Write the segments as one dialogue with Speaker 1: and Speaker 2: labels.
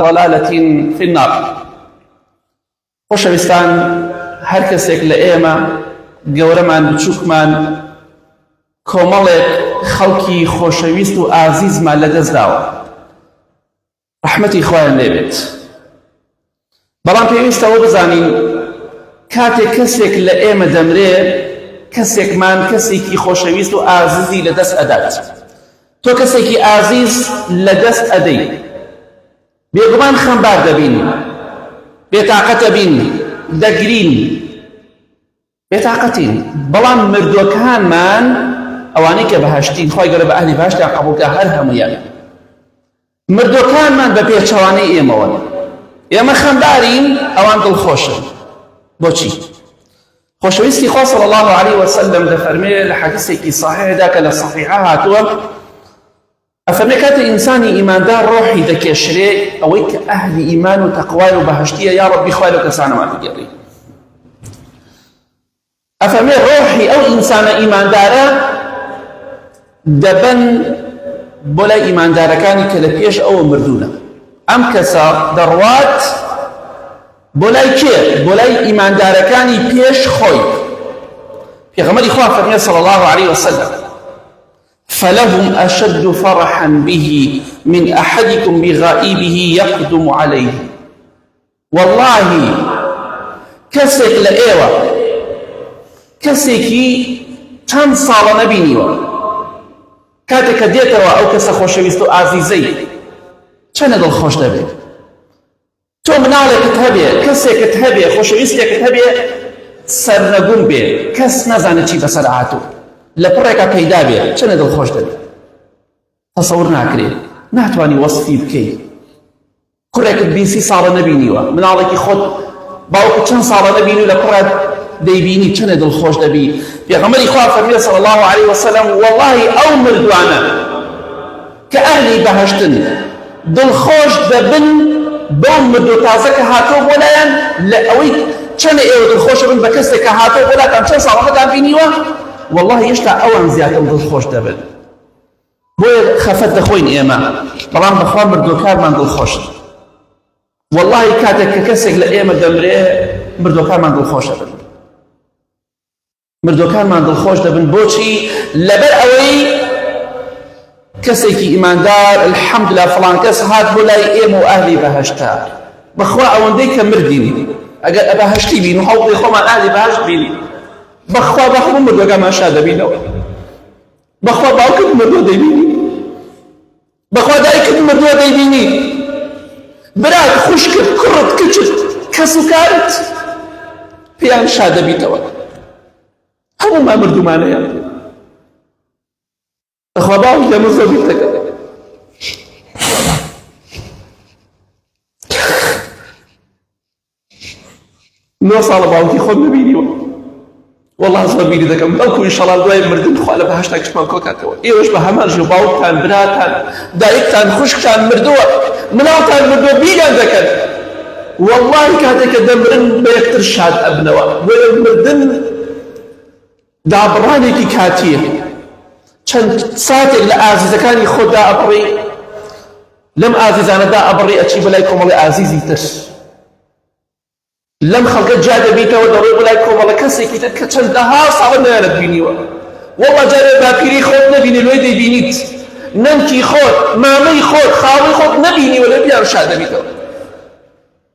Speaker 1: ضلالة في النار. خۆشەویستان، هەر کەسێک لە ئێمە گەورەمان بچووکمان کۆمەڵێک خەڵکی خۆشەویست و ئازیزمان لەدەست داوە، ڕەحمەتی خوایان لێبێت. بەڵام پێویستەوە بزانین کاتێک کەسێک لە ئێمە دەمرێ، کەسێکمان کەسێکی خۆشەویست و ئازیزی لەدەست ئەدات. تۆ کەسێکی ئازیز لەدەست ئەدەی، بێگومان خەمبار دەبین، بێتاقەت دەبین، دەگرین، بێتاقەتین. بەڵام مردووەکانمان ئەوانەی کە بەهەشتین، خۆی گەورە بە ئەهلی بەهەشتیان قبوڵکە هەر هەموویان، مردووەکانمان بە پێچەوانەی ئێمەوەن. ئێمە خەمبارین، ئەوان دڵخۆشن. بۆچی؟ خۆشەویستی خوا صلی الله علیه وسلم دەفەرمێ لە حەدیثێکی صحیحدا کە لە صحیحە هاتووە، ئەفەرمێ کاتێ ئینسانی ئیماندار ڕۆحی دەکێشرێ ئەوەی کە ئەهلی ئیمان و تەقوای و بەهەشتیە، یا ڕەبی خوای لەو کەسانەمان بگێڕی. ئەفەرمێ ڕۆحی ئەو ئینسانە ئیماندارە دەبەن بۆ لای ئیماندارەکانی کە لە پێش ئەوە مردوونە. ئەم کەسە دەڕوات بۆ لای کێ؟ بۆ لای ئیماندارەکانی پێش خۆی. پێغەمبەری خوا فەرمێ صلی الله علیه وسلم: فلهم أشد فرحا به من أحدكم بغائبه يقدم عليه. والله كسك لأيوة كسكي چند ساڵە نەبینیوە، کاتێک کە دێتەوە ئەو کەسە خۆشەویست و ئازیزەی، چەندە دڵخۆش دەبێت. تۆ مناڵێکت هەبێ، کەسێکت هەبێ، خۆشەویستێکت هەبێ، سەرنەگوم بێ، کەس نەزانێت چی بەسەر هاتوو، لە پڕێکە پەیدا بێ، چەندە دڵخۆش دەبێت. تەسەور ناکرێت، ناتوانی وەسفی بکەیت. کوڕێکت 20 ساڵە نەبینیوە، مناڵێکی خۆت باوکت چەند ساڵە نەبینی و لە پڕێت دەیبینی، چەندە دڵخۆش دەبی. پێغەمبەری خوا فەرمێ صلی الله علیه وسلم: والله ئەو مردوانە کە ئەهلی بەهەشتن دڵخۆش دەبن بەو مردوو تازە کە هاتۆ بۆ لایەن، لە ئەوەی چەندە ئێوە دڵخۆش دەبن بە کەسێک کە هاتۆ بۆ لاتان چەند ساڵەکەتان بینیوە، والله هێشتا ئەوان زیاتر دڵخۆش دەبن. بۆیە خەفەت دەخۆین ئێمە، بەڵام بەخوا مردووەکانمان دڵخۆشن. والله کاتێک کە کەسێک لە ئێمە دەمرێ، مردووەکانمان دڵخۆش دەبن. مردووەکانمان دڵخۆش دەبن. بۆچی؟ لەبەر ئەوەی کەسێکی ئیماندار الحەمدوللا فڵان کەس هات بۆ لای ئێمە و ئەهلی بەهەشتا. بەخوا ئەوەندەی کە مردین، ئەگەر بەهەشتی بین و هەوڵی خۆمان ئەهلی بەهەشت بینی، بەخوا بە هەموو مردووەکانمان شاد دەبینەوە. بەخوا باوکت مردووە دەیبینی، بەخوا دایکت مردووە دەیبینی، برات، خوشکت، کوڕت، کچت، کەس و کارت پێیان شاد دەبیتەوە. هەموومان مردوومانەیە. بەخوا باوی لەمە زۆر بیرتەکە. 9 ساڵە باوکی خۆم نەبینیوە، والله زۆر بیری دەکەم، بەڵکو ئینشەڵا دوای مردن خوا لە بەهەشتا کەشمان کۆ کاتەوە. ئێوەش بە هەمان ژێر باوکتان، براتان، دایکتان، خوشکتان مردووە، مناڵتان مردووە، بیریان دەکەن. والله کاتێک کە دەمرن بە یەکتر شاد ئەبنەوە. بۆیە مردن دابڕانێکی کاتیە. چەند ساتێک لە ئازیزەکانی خۆتدا ئەبڕی، لەم ئازیزانەدا ئەبڕی، ئەچی بەلای کۆمەڵی ئازیزی تر، لەم خەڵکە جا دەبیتەوە، دەڕۆی بەلای کۆمەڵە کەسێکی تر کە چەندەها ساڵە نەیانت بینیوە. وەڵڵا جارێ باپیری خۆت نەبینی، لێ دەیبینیت، نەمکی خۆت، مامەی خۆت، خاڵی خۆت نەبینیوە، لێ بیان شاد دەبیتەوە.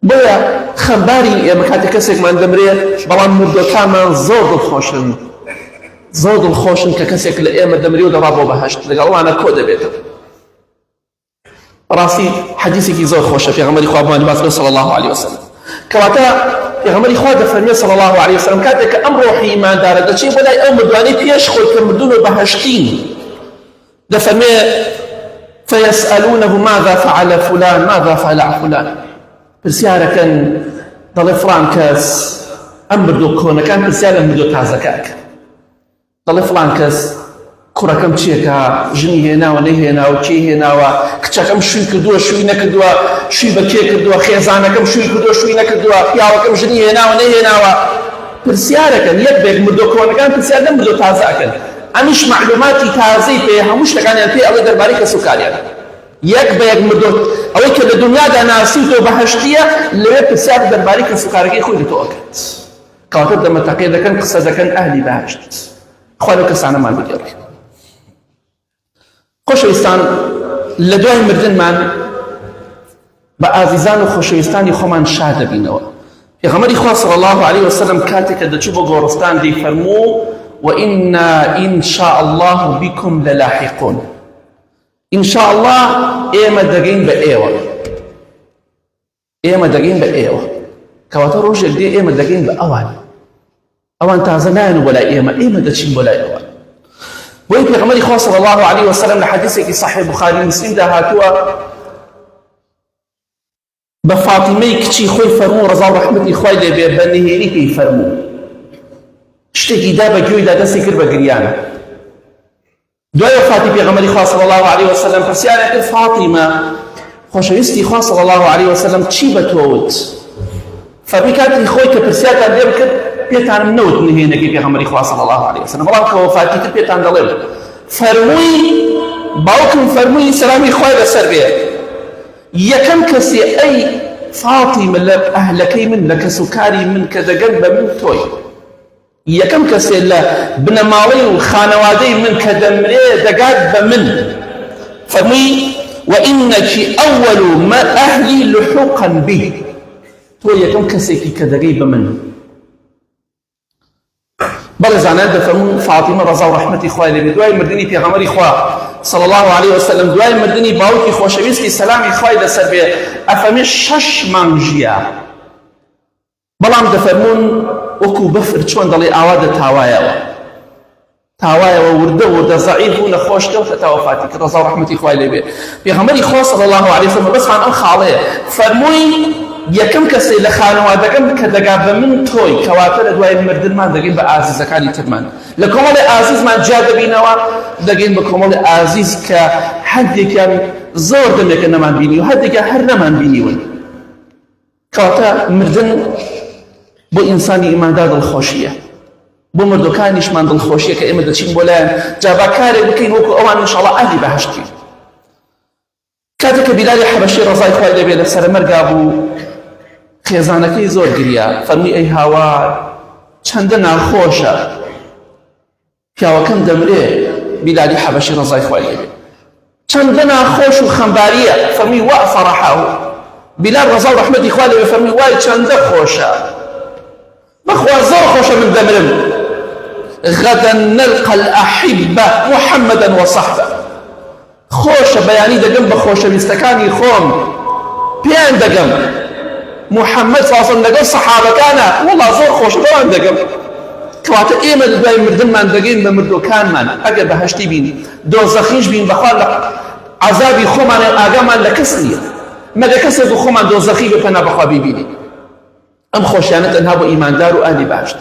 Speaker 1: بۆیە خەمبارین ئێمە کاتێک کەسێکمان دەمرێ، بەڵام مردووەکانمان زۆر دڵخۆشن، زۆر دڵخۆشن کە کەسێک لە ئێمە دەمرێ و دەڕا بۆ بەهەشت، لەگەڵوانە کۆ دەبێتەوە. ڕاستی حەدیثێکی زۆر خۆشە پێغەمبەری خوا بۆمان باس صلی الله علیه وسلم، کەواتە پێغەمبەری خوا دەفەرمێ صلی الله علیه وسلم کاتێک کە ئەم ڕۆحی ئیماندارە دەچێت بۆ لای ئەو مردوانەی پێش خۆی کە مردوون و بەهەشتین، دەفەرمێ: فيسألونه ماذا فعل فلان ماذا فعل فلان. پرسیارەکەن، دەڵێ فڵان کەس، ئەم مردوو کۆنەکان پرسیار لە مردوو تازەکەکە، دەڵێ فڵان کەس کوڕەکەم چیەکە، ژنی هێناوە نەهێناوە، کێ هێناوە، کچەکەم شووی کردووە شووی نەکردووە، شووی بە کێ کردووە، خێزانەکەم شووی کردووە شووی نەکردووە، پیاوەکەم ژنی هێناوە نەهێناوە. پرسیارەکەن، یەک بێک مردوو کۆنەکان پرسیار لە مردوو تازەکەن. ئەمیش معلوماتی تازەی پێ، هەموو شتەکانیان پێ ئەڵێ دەربارەی کەس و کاریان. یەک بە یەک مردۆ ئەوەی کە لە دنیادا ناسیتەوە بەهەشتیە لەوێ پرسیار دەربارەی کەسوکارەکەی خۆی لە تۆ ئەکات کەواتە دەمەتەقێ دەکەن قسە دەکەن ئەهلی بەهەشت خوا لەو کەسانەمان بگێڕێ. خۆشەویستان لە دوای مردنمان بە ئازیزان و خۆشەویستانی خۆمان شاد دەبینەوە. پێغەمبەری خوا صلی الله علیه وسلم کاتێک کە دەچوو بۆ گۆڕستان دەیفەرموو وإنا إن شاء الله بكم للاحقون. إن شاء الله ئێمە دەگەین بە ئێوە، ئێمە دەگەین بە ئێوە کەواتە ڕۆژێک دێ ئێمە دەگەین بە ئەوان تازە نایەن بۆ لای ئێمە دەچین بۆ لای ئەوان. بۆی پێغەمبەری خوا صلی الله علیه وسلم لە حەدیثێکی صحیح بوخاری مسلمدا هاتووە بە فاتیمەی کچی خۆی فەرموو ڕەزا و ڕەحمەتی خوای لێبێ بە نهێنی پێی فەرموو شتێکی دا بە گوێیدا دەستی کرد بە گریانە. دوای وفاتی پێغەمبەری خوا صلی الله علیه وسلم پرسیاری کرد فاتیمە خۆشەویستی خوا صلی الله علیه وسلم چی بە تۆ وت؟ فەرمی کاتی خۆی کە پرسیارتان لێ بکرد پێتانم نەوت نهێنەکەی پێغەمبەری خوا صلی الله علیه وسلم بەڵام کە وفاتی کرد پێتان دەڵێم فەرمووی باوکم فەرمووی سەلامی خوای لەسەر بێ یەکەم کەسێ ئەی فاتیمە لە ئەهلەکەی من لە کەسوکاری من کە دەگەن بە من تۆی یەکەم کەسێ لە بنەماڵەی و خانەوادەی من کە دەمرێ دەگات بە من فەرمووی وإنك أول ما أهلي لحوقا بي تۆ یەکەم کەسێکی کە دەگەی بە من. بەڕێزانان دەفەرموون فاتیمە ڕەزا و ڕەحمەتی خوای لێبێ دوای مردنی پێغەمبەری خوا صلی الله علیه وسلم دوای مردنی باوکی خۆشەویستی سەلامی خوای لەسەر بێ ئەفەرمێ 6 مانگ ژیا بەڵام دەفەرموون وەکو بەفر چۆن دەڵێ ئاوا تاوایەوە وردە زەعیف و نەخۆش کەوتە تا وەفاتی کرد ڕەزا و ڕەحمەتی خوای لێبێ. پێغەمبەری خوا صلی الله علیه وسلم بەسمان ئەم خاڵەیە فەرمووی یەکەم کەسێ لە خانەوادەکەم کە دەگا بە من تۆی کەواتە لە دوای مردنمان دەگەین بە ئازیزەکانی ترمان لە کۆمەڵی ئازیزمان جا دەبینەوە دەگەین بە کۆمەڵی ئازیز کە هەندێکیان زۆر دەمێکە نەمان بینی و هەندێکیان هەر نەمان بینیون کەواتە مردن بۆ ئینسانی ئیماندار دڵخۆشیە بۆ مردوەکانیشمان دڵخۆشیە کە ئێمە دەچین بۆ لایەن جا با کارێک بکەین وەکو ئەوان ئینشاڵڵا ئەهلی بەهەشتین. کاتێک کە بیلالی حەبەشی ڕەزای خوای لێبێ لە سەرمەرگا بوو خێزانەکەی زۆر گریا فەرمی ئەی هاوار چەندە ناخۆشە پیاوەکەم دەمرێ بیلالی حەبەشی ڕەزای خوای لێبێ چەندە ناخۆش و خەمباریە فەرمی وا فەڕەحاو بیلال ڕەزا و ڕەحمەتی خوای لێبێ فەرمی وای چەندە خۆشە بەخوا زۆر خۆشە من دەمرم غەدەن نەلقە الأحبة محەممەدەن وەصەحبە خۆشە بەیانی دەگەم بە خۆشەویستەکانی خۆم پێیان دەگەم محەممەد ساسن لەگەڵ سەحابەکانە وەڵا زۆر خۆش بەوان دەگەم کەواتە ئێمە لە دوای مردنمان دەگەین بە مردوەکانمان ئەگەر بەهەشتی بین دۆزەخیش بین بەخوا لە عەزابی خۆمان ئاگامان لە کەس نییە مەگە کەسێک و خۆمان دۆزەخی بپەنا بەخوا بیبینی. ئەم خۆشیانە تەنها بۆ ئیماندار و ئەهلی بەهەشت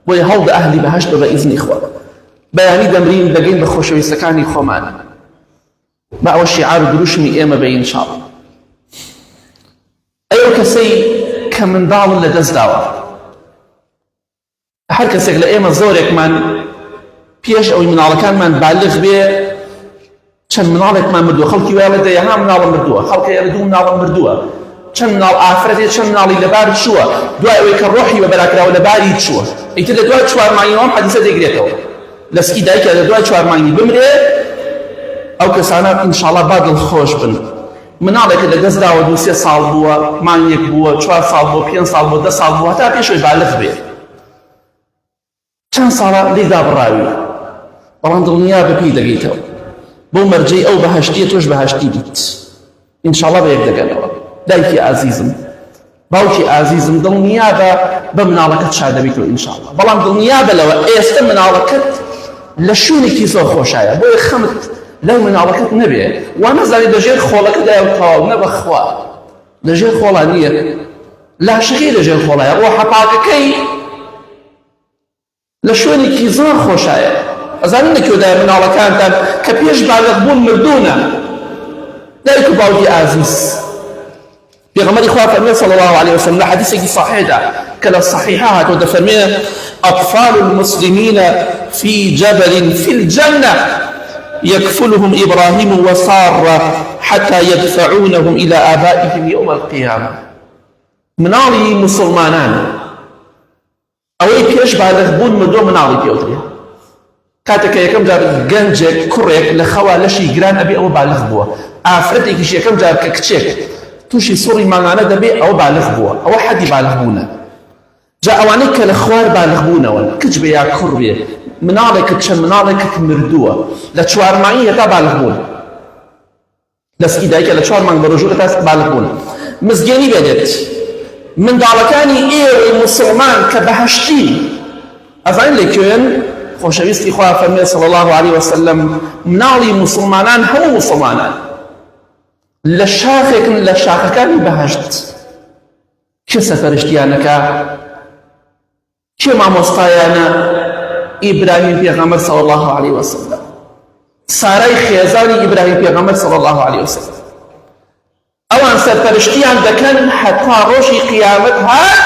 Speaker 1: بۆیە هەوڵ دە ئەهلی بەهەشت بە ئیزنی خوا بەیانی دەمرین دەگەین بە خۆشەویستەکانی خۆمان بە ئەوە شیعار و دروشمی ئێمە بە ئینشاءڵڵا. ئەو کەسەی کە منداڵن لە دەست داوە هەر کەسێک لە ئێمە زۆرێکمان پێش ئەوەی مناڵەکانمان بالغ بێ چەند مناڵێکمان مردووە خەڵکی وایە دەیە ها مناڵم مردووە خەڵکی ئێرە دوو مناڵم مردووە چەند مناڵ ئافرەتێ چەند مناڵی لەبار چووە دوای ئەوەی کە ڕۆحی بە بەراکراوە لەباری چووە ئیتر لە دوای 4 مانگەوەم حەدیسە دەیگرێتەوە لەسکی دایکە لە دوای 4 مانگی بمرێ ئەو کەسانە ئینشاءڵڵا با دڵخۆش بن. مناڵێکە لە دەست داوە 2-3 ساڵ بووە مانگێک بووە 4 ساڵ بووە 5 ساڵ بووە 10 ساڵ بووە تا پێشەوەی بالغ بێ چەند ساڵە لێ دابڕاوی بەڵام دڵنیا بە پێی دەگەیتەوە بۆ مەرجەی ئەو بەهەشتیە تۆش بەهەشتی بیت ئینشاءڵڵا بە یەک دەگەنەوە. دایکی ئازیزم باوکی ئازیزم دڵنیا بە مناڵەکەت شاد دەبیتەوە ئینشاءڵڵا بەڵام دڵنیا بە لەوە ئێستا مناڵەکەت لە شوونێکی زۆر خۆشایە بۆیە خەمت لەو مناڵەکەت نەبێ وا نەزانی لەژێر خۆڵەکەدایە و تەواو نەبەخوا لەژێر خۆڵا نییە لاشەکەی لەژێر خۆڵایە ڕۆحە پاکەکەی لە شوێنێکی زۆر خۆشایە. ئەزانین لەکوێدایە مناڵەکانتان کە پێش بالغ بوون مردوونە دایک و باوکی ئازیز پێغەمبەری خوا فەرمێ صلی الله علیه وسلم لە حەدیثێکی صحیحدا کە لە صحیحە هاتووە دەفەرمێ أطفال المسلمين في جبل في الجنة يكفلهم إبراهيم وسارة حتى يدفعونهم إلى آبائهم يوم القيامة. مناڵی مسلمانان ئەوەی پێش بالغبوون مردووە مناڵی پێوترێ. کاتێک یەکەم جار گەنجێک کوڕێک لە خەوا لەشی گران ئەبێ ئەوە بالغ بووە. ئافرەتێکیش یەکەم جار کە کچێک تووشی سوڕی ماڵانە دەبێ ئەوە بالغ بووە. ئەوە حەدی بالغ بوونە. جا ئەوانەی کە لە خوار بالغ بوونەوە کچ بێ یا کوڕ بێ مناڵێکت چەند مناڵێکت مردووە لە 4 مانگی هێتا بالغ بوون. دەستی دایکە لە 4 مانگ بە ڕۆژوو هێتا بالغ بوون. مزگەنی بێنێت منداڵەکانی ئێوەی مسلمان کە بەهەشتی ئەزانین لەکوێن خۆشەویستی خوا فەرمێ صلی الله عليه وسلم مناڵی مسلمانان هەموو مسلمانان لە شاخێکن لە شاخەکانی بەهەشت. کێ سەرپەرشتیانەکە؟ کێ مامۆستایانە؟ ئیبراهیم پێغەمبەر صلی الله عليه وسلم، سارای خێزانی ئیبراهیم پێغەمبەر صلی الله عليه وسلم. ئەوان سەرپەرشتیان دەکەن هەتا ڕۆژی قیامەت هات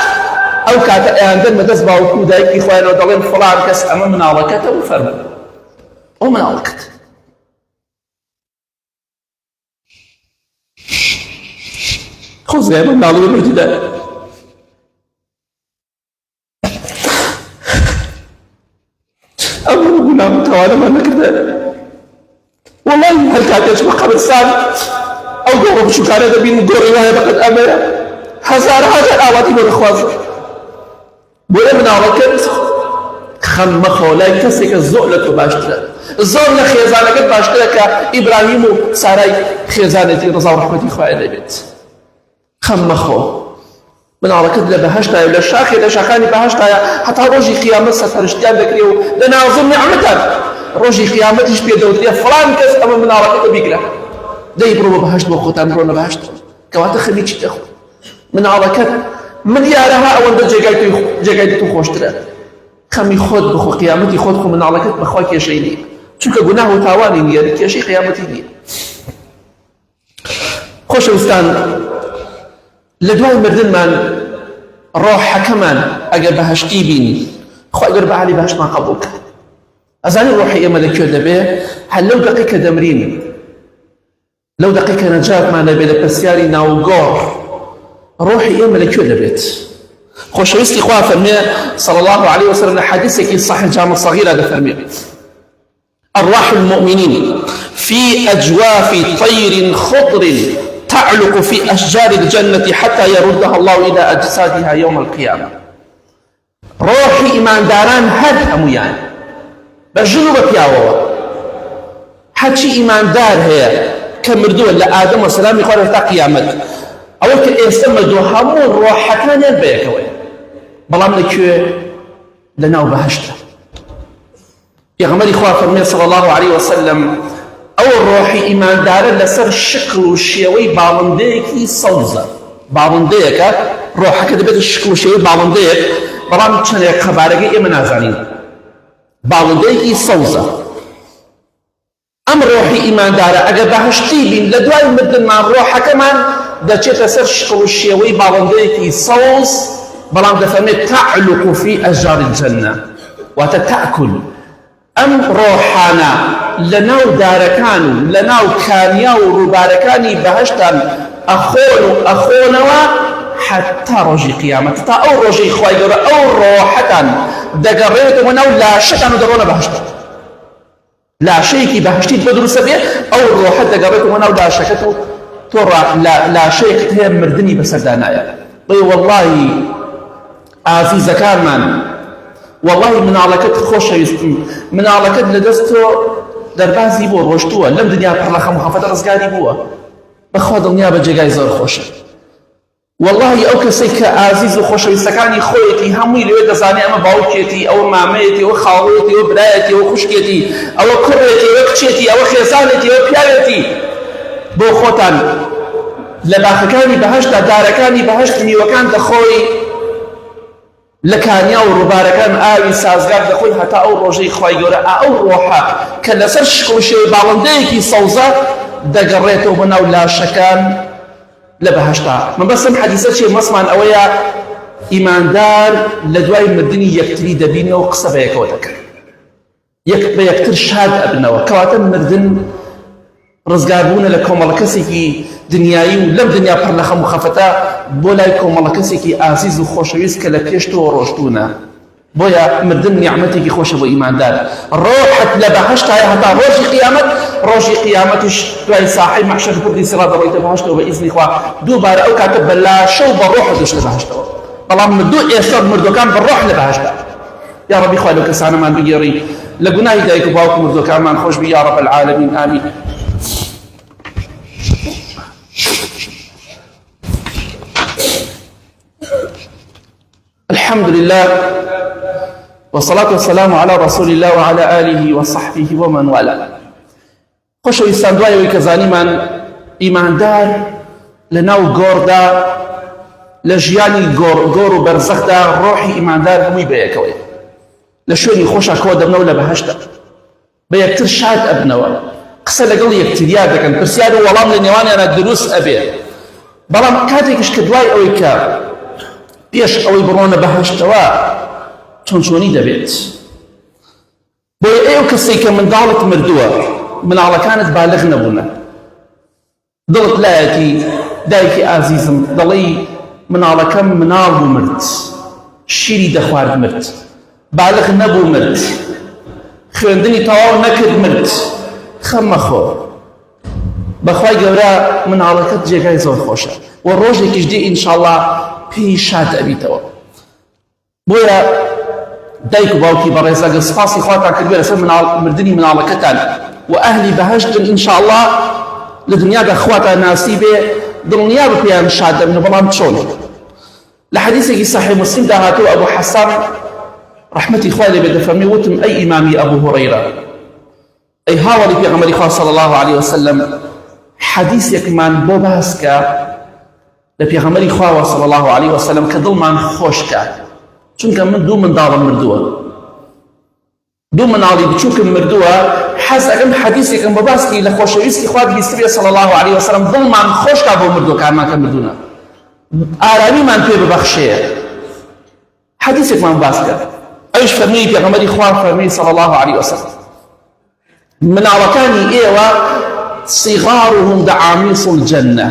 Speaker 1: ئەو کاتە ئەیاندەن بەدەست باوکو و دایکی خۆیانەوە دەڵێن فڵان کەس ئەمە مناڵەکەتە و فەرموو ئەو مناڵەکەت. خۆزگای منداڵی مردیدا ئەمە گوناه متوانەمان نەکردە. وەڵڵاهی هەر کاتێک بە قەبرستان ئەو گۆڕە بچووکانە دەبین گۆڕی وایە بەقەد ئەمەیە هەزارها جار ئاواتی بۆ دەخوازن. بۆیە مناڵەکەت خەم مەخۆ لای کەسێکە زۆر لە تۆ باشترە، زۆر لە خێزانەکەت باشترە کە ئیبراهیم و سارای خێزانێتی ڕزا و ڕەحمەتی خوایە دەبێت. خەم مەخۆ مناڵەکەت لە بەهەشتایە لە شاخێ لە شاخانی بەهەشتایە هەتا ڕۆژی قیامەت سەرپەرشتیان دەکرێ و لە نازم نیعمەتان ڕۆژی قیامەتیش پێدەوترێ فڵان کەس ئەمە مناڵەکەتە بیگرە دەی بڕۆ بە بەهەشت بۆ خۆتان بڕۆنە بەهەشت. کەواتە خەمی چی دەخۆ مناڵەکەت ملیارەها ئەوەندە جێگای تو خۆشترە. خەمی خۆت بخۆ قیامەتی خۆت خۆ مناڵەکەت بەخوا کێشەی نییە چونکە گوناه و تاوانی نییە کێشەی قیامەتی نییە. خۆشەویستان لە دوای مردنمان ڕۆحەکەمان ئەگەر بەهەشتی بین خوا گەر بەعالی بەهەشتمان قەبوڵ کە. ئەزانین ڕۆحی ئێمە لەکوێ دەبێ؟ هەر لەو دەقەی کە دەمرین لەو دەقەی کە نەجاتمان دەبێ لە پرسیاری ناوگۆڕ ڕۆحی ئێمە لەکوێ دەبێت؟ خۆشەویستی خوا فەرمێ صلی الله عليه وسلم لە حەدیثێکی صحیح جامع صغیرە دەفەرمێ أرواح المؤمنين في أجواف طير خضر تعلق في أشجار الجنة حتى يردها الله إلى أجسادها يوم القيامة. روحي إيمان داران هد هميان بجنوب بياوة حتى إيمان دار هي كمردوه لآدم والسلام يقول تا قيامت أو كإستمدوا همو روحتان ينبيكوي بلام لكوه لناو بهشته. پیغمبری خوا فرمی صلی الله علیه وسلم ئەو ڕۆحی ئیماندارە لەسەر شکل و شێوەی باڵندەیەکی سەوزە. باڵندەیەکە ڕۆحەکە دەبێتە شکل و شێوەی باڵندەیەک بەڵام چەندێک خەبارەکەی ئێمە نازانین. باڵندەیەکی سەوزە. ئەم ڕۆحی ئیماندارە ئەگەر بەهەشتی بین لە دوای مردنمان ڕۆحەکەمان دەچێتە سەر شکل و شێوەی باڵندەیەکی سەوز بەڵام دەفەرمێت تعلق في أشجار الجنة واتە تأكل. ئەم ڕۆحانە لەناو دارەکان و لەناو کانیا و ڕووبارەکانی بەهەشتان ئەخۆن و ئەخۆنەوە حتا ڕۆژی قیامەت تا ئەو ڕۆژەی خوای گەورە ئەو ڕۆحەتان دەگەڕێتەوە ناو لاشەکان و دەڕۆنە بەهەشت. لاشەیەکی بەهەشتیت بە دروستە بێ ئەو ڕۆحەت دەگەڕێتەوە ناو لاشەکەت و تۆ لاشەیەکت هەیە مردنی بەسەردانایە. بڵێ وەڵڵاهی ئازیزەکانمان والله مناڵەکەت خۆشەویستم مناڵەکەت لەدەست تۆ دەربازی بۆ ڕۆشتووە لەم دنیا پڕ لە خەم و خەفەتە ڕزگاری بووە بەخوا دڵنیا بە جێگای زۆر خۆشە. والله ئەو کەسەی کە ئازیز و خۆشەویستەکانی خۆیەتی هەمووی لەوێ دەزانێ ئەمە باوکێتی ئەوە مامەیەتی ئەوە خاڵۆیەتی ئەوە برایەتی ئەوە خوشکێتی ئەوە کوڕێتی ئەوە کچێتی ئەوە خێزانێتی ئەوە پیاوێتی. بۆ خۆتان لە باخەکانی بەهەشتا دارەکانی بەهەشت میوەکان دەخۆی لە کانیا و ڕووبارەکان ئاوی سازگار دەخۆی هەتا ئەو ڕۆژەی خوای گەورە ئەو ڕۆحە کە لەسەر شکل و شێوەی باڵندەیەکی سەوزە دەگەڕێتەوە بە ناو لاشەکان لە بەهەشتا. مەبەستم حەدیثە چیە؟ مەسمان ئەوەیە ئیماندار لە دوای مردنی یەکتری دەبینەوە و قسە بە یەکەوە دەکەن، یەک بە یەکتر شاد ئەبنەوە. کەواتە مردن ڕزگاربوونە لە کۆمەڵە کەسێکی دنیایی و لەم دنیا پڕ لە خەم و خەفەتە بۆ لای کۆمەڵە کەسێکی ئازیز و خۆشەویست کە لە پێشتەوە ڕۆشتوونە. بۆیە مردن نیعمەتێکی خۆشە بۆ ئیماندار. ڕۆحت لە بەهەشتایە هەتا ڕۆژی قیامەت، ڕۆژی قیامەتیش دوای ساحەی مەحشەر پردی سیڕات دەڕۆیتە بەهەشتەوە بە ئیزنی خوا. دووبارە ئەو کاتە بەلاشە و بە ڕۆحت دەچتە بەهەشتەوە. بەڵام مردوو ئێستا مردوەکان بە ڕۆح لە بەهەشتا. یا ربی خوا لەو کەسانەمان بگێڕی لە گوناهی دایک و باوک و مردوەکانمان خۆش بی یا رب العالمین ئامین. الحمد لله والصلاة والسلام على رسول الله وعلى آله وصحبه ومن والاه. خۆشەویستان دوایەوەی کە زانیمان ئیماندار لەناو گۆڕدا لە ژیانی گۆڕ و بەرزەخدا ڕۆحی ئیماندار هەمووی بەیەکەوەی لە شوێنی خۆشە کۆ دەبنەوە لە بەهەشتە بە یەکتر شاد ئەبنەوە قسە لەگەڵ یەکتریا دەکەن پرسیار و وەڵام لە نێوانیانە دروست ئەبێ. بەڵام کاتێکش کە دوای ئەوەی کە پێش ئەوەی بڕۆنە بەهەشتەوە چۆنچۆنی دەبێت. بۆیە ئێوە کەسێک کە منداڵت مردووە مناڵەکانت بالغ نەبوونە دڵت لایەتی دایکی ئازیزم دەڵێی مناڵەکەم مناڵ بوو مرد، شیری دەخوارد مرد، بالغ نەبوو مرد، خوێندنی تەواو نەکرد مرد، خەممەخۆ. بەخوای گەورە مناڵەکەت جێگای زۆر خۆشە و ڕۆژێکیش دی ئینشاءڵڵا پێی شاد ئەبیتەوە. بۆیە دایک و باوکی بەڕێز ئەگەر سپاسی خواتان کردوێ لەسەر مردنی مناڵەکەتان و ئەهلی بەهەشتن ئینشاءڵڵا لە دنیادا خواتان ناسی بێ دڵنیا بە پێیان شاد دەبن. بەڵام چۆن؟ لە حەدیثێکی صحیح مسلم داهاتوو ئەبوو حەسان ڕەحمەتی خوای لێ بێ دەفەرمێ وتم ئەی ئیمامی ئەبوو هورەیرە، ئەی هاوڵی پێغەمبەری خوا صلی الله عليه وسلم، حەدیثێکمان بۆ باسکە لە پێغەمبەری خواوە صلی الله عليه وسلم کە دڵمان خۆشکە. چونکە من دوو منداڵم مردووە، دوو مناڵی بچووکم مردووە، حەز ئەکەم حەدیثێکم بۆ باسکی لە خۆشەویستی خوا بیست بێ صلی الله عليه وسلم دڵمان خۆشکا بۆ مردووەکانمان کە مردوونە، ئارامیمان پێ ببەخشێ. حەدیثێکمان باس کرد، ئەویش فەرمووی پێغەمبەری خوا فەرمووی صلی الله عليه وسلم مناڵەکانی ئێوە صغارهم دعامیس الجنة،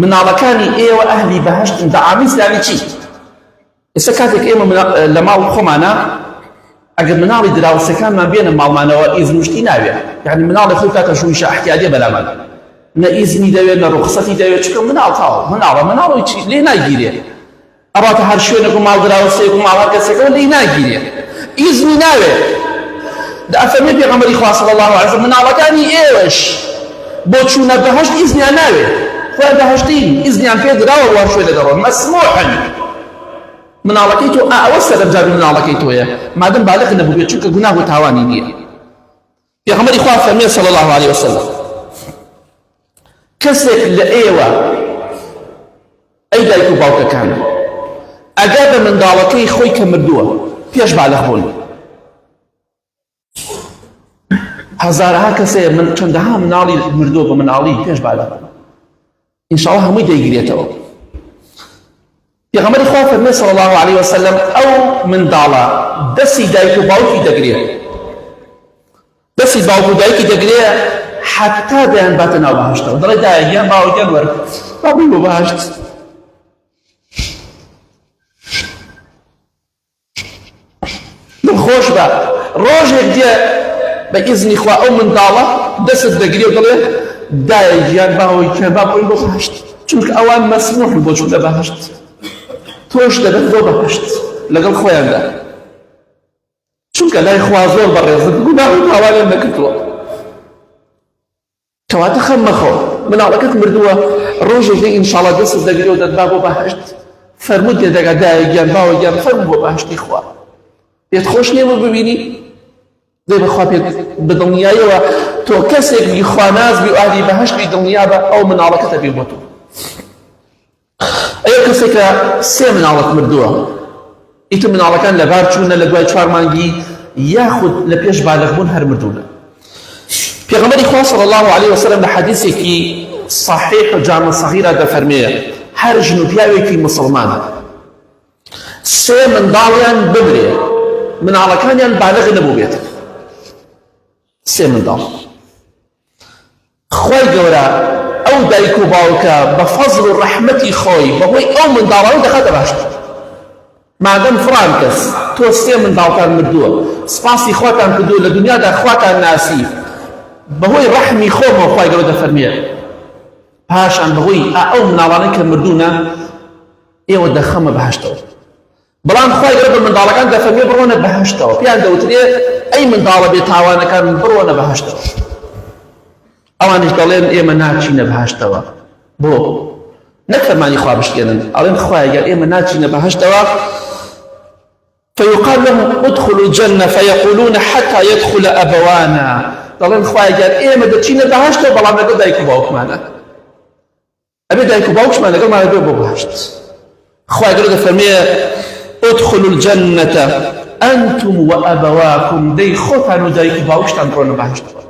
Speaker 1: مناڵەکانی ئێوە ئەهلی بەهەشتن. دعامیس یانی چی؟ ئێستا کاتێک ئێمە لە ماڵ خۆمانە ئەگەر مناڵی دراوسەکانمان بێنە ماڵمانەوە ئیزن وشتی ناوێ، یعنی مناڵی خۆی کاتە ژوویشە احتیاجێ بەلامان نە ئیزنی دەوێت نە ڕوخسەتی دەوێت، چونکە مناڵ تاوە مناڵی چی لێ ناگیرێ، ئەڕاتە هەر شوێنێک و ماڵ دراوسەیەک و ماڵ هەر کەسێکەوە لێ ناگیرێ، ئیزنی ناوێت. دەفەرمێ پێغەمبەری خوا صلی الله عليه وسلم مناڵەکانی ئێوەش بۆ چوونە بەهەشت ئیزنیان ناوێت، خۆیان بەهەشتین ئیزنیان پێ دراوە وەر شوێنە دەڕۆن، مەسموحن. مناڵەکەی تۆ ئەوە سەرنجامی مناڵەکەی تۆیە مادەم بالغ نەبوو بێت، چونکە گوناه و تاوانی نییە. پێغەمبەری خوا فەرمێ صلی الله عليه وسلم کەسێک لە ئێوە ئەی دایک و باوکەکان ئەگەر بە منداڵەکەی خۆی کە مردووە پێش بالغ بوون، هەزارها کەسەیە من چەندەها مناڵی مردووە بە مناڵی پێش بالغ بوون، ئینشاءڵڵا هەمووی دەیگرێتەوە. پێغەمبەری خوا فەرمێ صلی الله عليه وسلم ئەو منداڵە دەستی دایک و باوکی دەگرێت، دەستی باوک و دایکی دەگرێت حتا دەیان باتە ناو بەهەشتەوە، دەڵێ دایە گیان باوە گیان وەرە با بووی بۆ بەهەشت. دڵخۆش بە ڕۆژێک دێ بە ئیزنی خوا ئەو منداڵە دەست دەگرێ و دەڵێ دایە گیان باوەی گیان با بووی بۆ بەهەشت، چونکە ئەوان مەسموحن بۆ چوون لە بەهەشت، تۆش دەبێت بۆ بەهەشت لەگەڵ خۆیاندا، چونکە لای خوا زۆر بەڕێزت گوناه و تاوانیان نەکردووە. کەواتە خەم مەخۆ، مناڵەکەت مردووە ڕۆژێک دێ ئینشاڵڵا دەست دەگرێ و دەتبا بۆ بەهەشت، فەرمووت لێ دەگا دایە گیان باوە گیان فەرموو بۆ بەهەشتی خوا. پێت خۆش نییە ببینی دەی بەخوا پێت بدڵنیایەوە تۆ کەسێک بی خواناز بی و ئاهلی بەهەشت بی دڵنیا بە ئەو مناڵەکەتە بێ بۆ تۆ. ئەوە کەسێکە سێ مناڵەت مردووە، ئیتر مناڵەکان لەبار چوونە لە دوای 4 مانگی یاخود لە پێش بالغبوون هەر مردوونە. پێغەمبەری خوا صلی الله عليه وسلم لە حەدیثێکی صحیح و جامع صغیرە دەفەرمێ هەر ژن و پیاوێکی مسلمان سێ منداڵیان ببرێ مناڵەکانیان بالغ نەبوو بێت، سێ منداڵ خوای گەورە ئەو دایک و باوکە بە فەزڵ و ڕەحمەتی خۆی بەهۆی ئەو منداڵانە دەخاتە باشتر. مادەم فڵان کەس تۆ سێ منداڵتان مردووە، سپاسی خواتان کردووە لە دنیادا خواتان ناسی، بەهۆی ڕەحمی خۆمەوە خوای گەورە دەفەرمێ پاشان بەهۆی ئەو منداڵانەی کە مردوونە ئێوە دەخەمە بەهەشتەوە. بەڵام خوای گەورە بە منداڵەکان دەفەرمێ بڕۆنە بەهەشتەوە، پێیان دەوترێ ئەی منداڵە بێتاوانەکان بڕۆنە بەهەشتەوە. ئەوانش دەڵێن ئێمە ناچینە بەهەشتەوە. بۆ نەک فەرمانی خوا بشکێنن، ئەڵێن خوایە گەر ئێمە ناچینە بەهەشتەوە فيقال لهم ادخلوا الجنة فيقولون حتى يدخل أبوانا. دەڵێن خوایە گەر ئێمە دەچینە بەهەشتەوە بەڵام لەگەڵ دایک و باوکمانە، ئەبێ دایک و باوکشمان لەگەڵمانە بێ بۆ بەهەشت. خوای گەورە دەفەرمێ ادخلوا الجنة أنتم وأبواكم، دەی خۆتان و دایک و باوکشتان بڕۆنە بەهەشتەوە.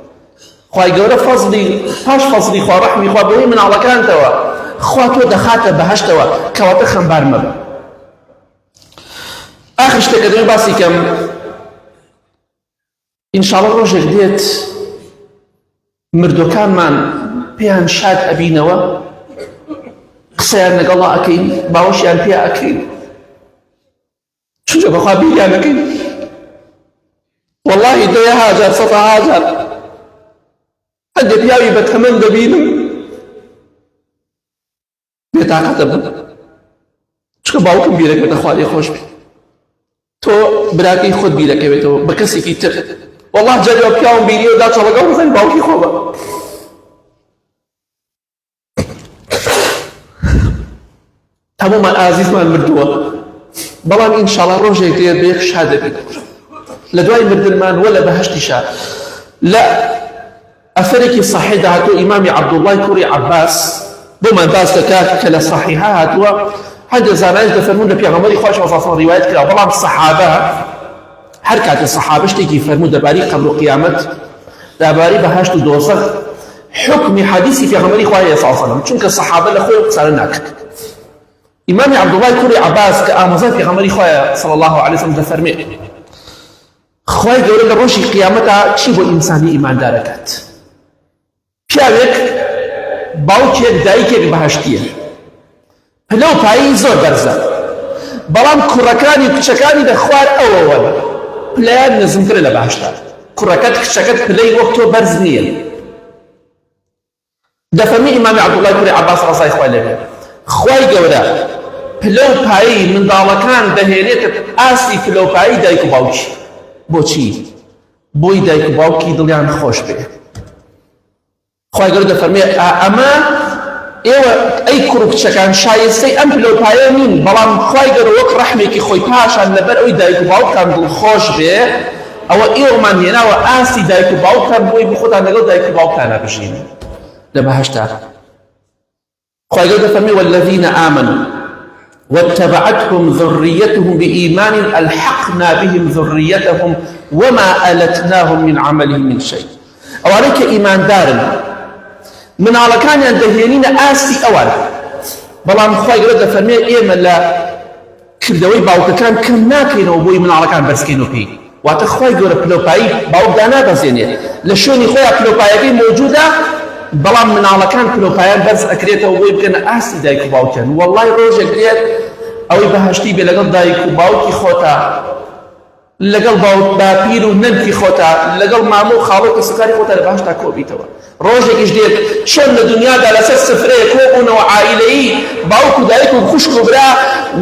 Speaker 1: خوای گەورە فەزڵی پاش فەزڵی خوا ڕەحمی خوا بۆی مناڵەکانتەوە خوا تۆ دەخاتە بەهەشتەوە، کەواتە خەمبار مەبە. ئاخر شتێکە دەمێ باسی کەم، ئینشاڵڵا ڕۆژێک دێت مردوەکانمان پێیان شاد ئەبینەوە، قسەیان لەگەڵا ئەکەین، باوەشیان پێ ئەکەین، چونکە بەخوا بیریان ئەکەین. وەڵڵاهی دەیە هاجار سەتا هاجار هەندێک پیاوی بەتەمەن دەبینم بێتاقەتە بن، چونکە باوکم بیرەکەوێتە خوا لێ خۆش بێت، تۆ براکەی خۆت بیرەکەوێتەوە بە کەسێکی تر. وەڵڵاه جارێ پیاوم بینی و داچە لەگەڵ بزەن باوکی خۆ بە. هەموومان ئازیزمان مردووە، بەڵام ئینشاڵڵا ڕۆژێک دێت بە یەک شاد دەبێت لە دوای مردنمان وە لە بەهەشتیشا. لە ئەثەرێکی صحیح داهاتوە ئیمامی عەبدوڵڵای کوڕی عەباس بۆمان باس دەکات کە لە صحیحە هاتووە، هەندێک زانایان دەفەرمون لە پێغەمبەری خوا صلی الله علیه و ڕیوایەت کرا، بەڵام سەحابە هەر کاتێ سەحابە شتێکی فەرموو دەباری قەبر و قیامەت، دەباری بەهەشت و دۆزەخ، حکمی حەدیثی پێغەمبەری خوا صلی الله علیه و سلم، چونکە سەحابە لە خۆی قسە ناکرد. ئیمامی عەبدوڵڵای کوڕی عەباس کە ئامۆزای پێغەمبەری خوایە صلی الله علیه و سلم دەفەرمێ خوای گەورە لە ڕۆژی قیامەتە چی بۆ ئینسانی ئیماندار دەکات؟ پیاوێک باوکێک دایکێک بەهەشتیە، پلە و پایی زۆر بەرزە، بەڵام کوڕەکانی کچەکانی لە خوار ئەوەوە پلەیان نزمترە لە بەهەشتا. کوڕەکەت کچەکەت پلەی وەک تۆ بەرز نییە. دەفەرمی ئیمامی عەبدوڵڵای کوڕی عەباس ڕەزای خوای لێ بێت، خوای گەورە پلە و پایی منداڵەکان دەهێنێتە ئاستی پلە و پایی دایک و باوکی. بۆچی؟ بۆی دایک و باوکی دڵیان خۆش بێ. خوای گەورە دەفەرمێ ئەمە ئێوە ئەی کوڕ و کچەکان شایستەی ئەم پلە و پایە نین، بەڵام خوای گەورە وەک ڕەحمێکی خۆی پاشان لەبەر ئەوی دایک و باوکتان دڵخۆش بێ ئەوە ئێوەمان هێناوە ئاستی دایک و باوکتان بۆی بخۆتان لەگەڵ دایک و باوکتانە بژین لە بەهەشتا. خوای گەورە دەفەرمێ والذین آمنوا واتبعتهم ذريتهم بإيمان ألحقنا بهم ذريتهم وما ألتناهم من عملهم من شيء. ئەوانەی کە ئیماندارن مناڵەکانیان دەهێنینە ئاستی ئەوان، بەڵام خوای گەورە دەفەرمێ ئێمە لە کردەوەی باوکەکان کەم ناکەینەوە بۆی مناڵەکان بەرزکەین و پێی. واتە خوای گەورە پلۆپایی باوکدا نابەزێنێ، لە شوێنی خۆیان پلۆپایەکەی موجودە، بەڵام مناڵەکان پلۆپایان بەرز ئەکرێتەوە بۆی بکەنە ئاستی دایک و باوکیان. وەڵڵای ڕۆژێک دێت ئەوەی بەهەشتی بێ لەگەڵ دایک و باوکی خۆتە، لەگەڵ باپیر و نەنکی خۆتە، لەگەڵ مامۆ و خاڵۆ و سەکاری خۆتە لە بەهەشتا کۆبیتەوە. ڕۆژێکیش دێت چۆن لە دنیادا لەسەر سفرەیە کۆبوونەوە عائیلەیی باوک و دایک و خوشک و برا،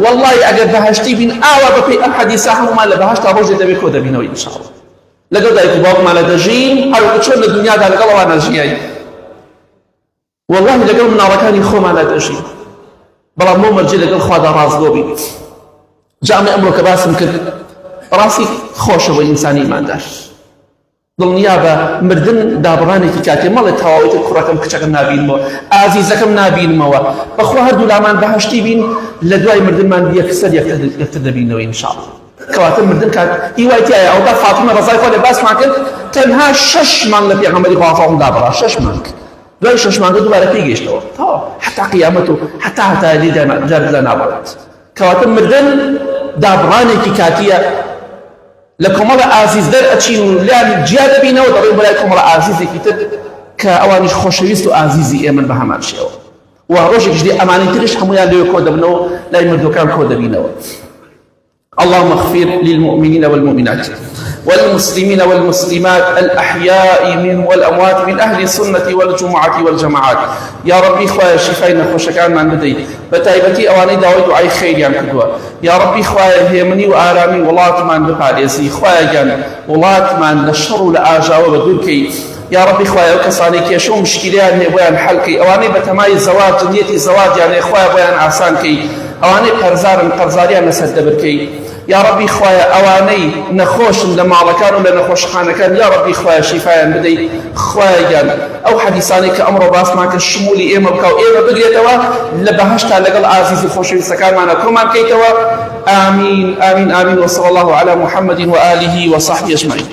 Speaker 1: وەڵڵای ئەگەر بەهەشتی بین ئاوا بەپێی ئەم حەدیسە هەموومان لە بەهەشتا ڕۆژێک دەبێت کۆ دەبینەوە ئینشاءڵڵا. لەگەڵ دایک و باوکمان لە دەژین هەروەکو چۆن لە دنیادا لەگەڵەوە نەژیایی، وەڵڵاهی لەگەڵ مناڵەکانی خۆمان لە دەژین، بەڵام بۆ مەرجێ لەگەڵ خوادا ڕازگۆ بین. جامێ ئەمڕۆ کە باسم کرد ڕاستی خۆشەوە ئینسانی ئیماندار دڵنیا بە مردن دابڕانێکی کاتێ مەڵێ تەواوەتی کوڕەکەم کچەکەم نابینمەوە، ئازیزەکەم نابینمەوە، بەخوا هەردوو لامان بەهەشتی بین، لە دوای مردنمان یەکسەر یەکتر دەبینەوە ئینشاءڵڵا. کەواتە مردن کات هیوای تایە ئەودا فاتمە ڕەزای خوا لێ باسمان کرد تەنها 6 مانگ لە پێغەمبەری خوا فاڵم دابڕا، 6 مانگ، دوای 6 مانگە دووبارە پێی گەیشتەوە تەواو حتا قیامەت و حتا هەتایە جاردا نابڕێت. کەواتە مردن دابڕانێکی کاتیە، لە کۆمەڵە ئازیز دەرئەچین و لیان جیا دەبینەوە دەڕێن بەلای کۆمەڵە ئازیزێکی تر کە ئەوانیش خۆشەویست و ئازیزی ئێمن بە هەمان شێوە و ڕۆژێکش دێ ئەمانەی تریش هەمویان لێوێ کۆ دەبنەوە لای مردوەکان کۆ دەبینەوە. اللهم اغفر للمؤمنين والمؤمنات والمسلمين والمسلمات الأحياء منهم والأموات من أهل السنة والجمعة والجماعات. يا ربي خوايا شفاء نخوشكان من بدي بتايبتي أواني داوي دعاي خير يعني كدوا. يا ربي خوايا هيمني وآرامي ولات من بقاليسي خوايا جان ولات من للشر والآجا وبدوركي. يا ربي خوايا وكساني كي شو مشكلات هي بيان حلقي أواني بتماي الزواج نيتي الزواج يعني خوايا بيان عسان كي أواني قرزاريان نسدبركي. يا ربي خوايا أواني نخوش لما كانوا لنا نخوش خانة كان يا ربي خوايا شفاء بدي خوايا جان أو حديثاني كأمر باس معك الشمولي إيما بكاو إيما بقيتوا لبهشتا لقل عزيز خوش سكان معنا كمان كيتوا. آمين آمين آمين وصلى الله على محمد وآله وصحبه أجمعين.